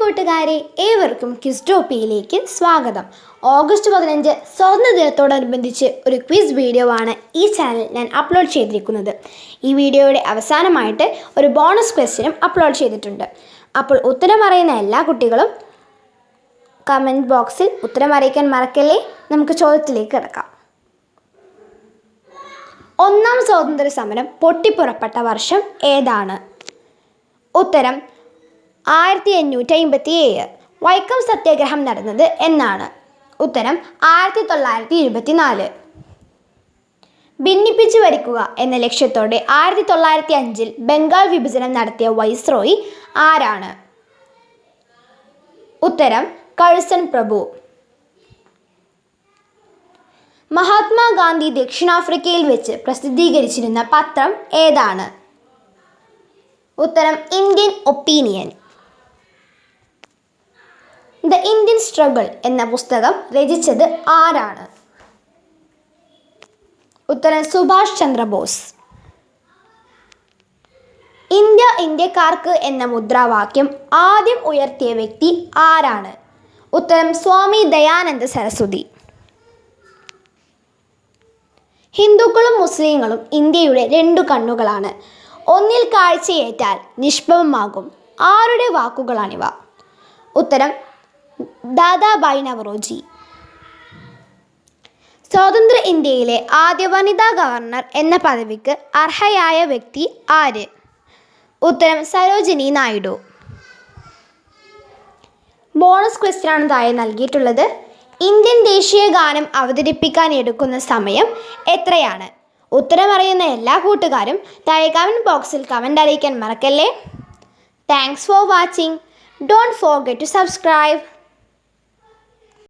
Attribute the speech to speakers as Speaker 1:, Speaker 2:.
Speaker 1: കൂട്ടുകാരെ, ഏവർക്കും ക്വിസ്‌റ്റോപ്പിയയിലേക്ക് സ്വാഗതം. ഓഗസ്റ്റ് 15 സ്വാതന്ത്ര്യദിനത്തോടനുബന്ധിച്ച് ഒരു ക്വിസ് വീഡിയോ ആണ് ഈ ചാനൽ ഞാൻ അപ്ലോഡ് ചെയ്തിരിക്കുന്നത്. ഈ വീഡിയോയുടെ അവസാനമായിട്ട് ഒരു ബോണസ് ക്വസ്റ്റ്യനും അപ്ലോഡ് ചെയ്തിട്ടുണ്ട്. അപ്പോൾ ഉത്തരം അറിയുന്ന എല്ലാ കുട്ടികളും കമൻറ്റ് ബോക്സിൽ ഉത്തരം അറിയിക്കാൻ മറക്കല്ലേ. നമുക്ക് ചോദ്യത്തിലേക്ക് കിടക്കാം. ഒന്നാം സ്വാതന്ത്ര്യ സമരം പൊട്ടിപ്പുറപ്പെട്ട വർഷം ഏതാണ്? ഉത്തരം 1857. വൈക്കം സത്യാഗ്രഹം നടന്നത് എന്നാണ്? ഉത്തരം 1924. ഭിന്നിപ്പിച്ചു ഭരിക്കുക എന്ന ലക്ഷ്യത്തോടെ 1905 ബംഗാൾ വിഭജനം നടത്തിയ വൈസ്രോയി ആരാണ്? ഉത്തരം കഴ്സൺ പ്രഭു. മഹാത്മാഗാന്ധി ദക്ഷിണാഫ്രിക്കയിൽ വെച്ച് പ്രസിദ്ധീകരിച്ചിരുന്ന പത്രം ഏതാണ്? ഉത്തരം Indian opinion. The Indian struggle എന്ന പുസ്തകം രചിച്ചത് ആരാണ്? ഉത്തരം സുഭാഷ് ചന്ദ്രബോസ്. ഇന്ത്യ ഇന്ത്യക്കാർക്ക് എന്ന മുദ്രാവാക്യം ആദ്യം ഉയർത്തിയ വ്യക്തി ആരാണ്? ഉത്തരം സ്വാമി ദയാനന്ദ സരസ്വതി. ഹിന്ദുക്കളും മുസ്ലിങ്ങളും ഇന്ത്യയുടെ രണ്ടു കണ്ണുകളാണ്. ഒന്നിൽ കാഴ്ചയേറ്റാൽ നിഷ്പ്രഭമാകും. ആരുടെ വാക്കുകളാണിവ? ഉത്തരം ദാദാഭായ് നവറോജി. സ്വതന്ത്ര ഇന്ത്യയിലെ ആദ്യ വനിതാ ഗവർണർ എന്ന പദവിക്ക് അർഹയായ വ്യക്തി ആര്? ഉത്തരം സരോജിനി നായിഡു. ബോണസ് ക്വസ്റ്റ്യൻ ആണ് താഴെ നൽകിയിട്ടുള്ളത്. ഇന്ത്യൻ ദേശീയ ഗാനം അവതരിപ്പിക്കാൻ എടുക്കുന്ന സമയം എത്രയാണ്? ഉത്തരം അറിയുന്ന എല്ലാ കൂട്ടുകാരും താഴെ കമൻറ്റ് ബോക്സിൽ കമൻ്റ് അറിയിക്കാൻ മറക്കല്ലേ. Thanks for watching. Don't forget to subscribe.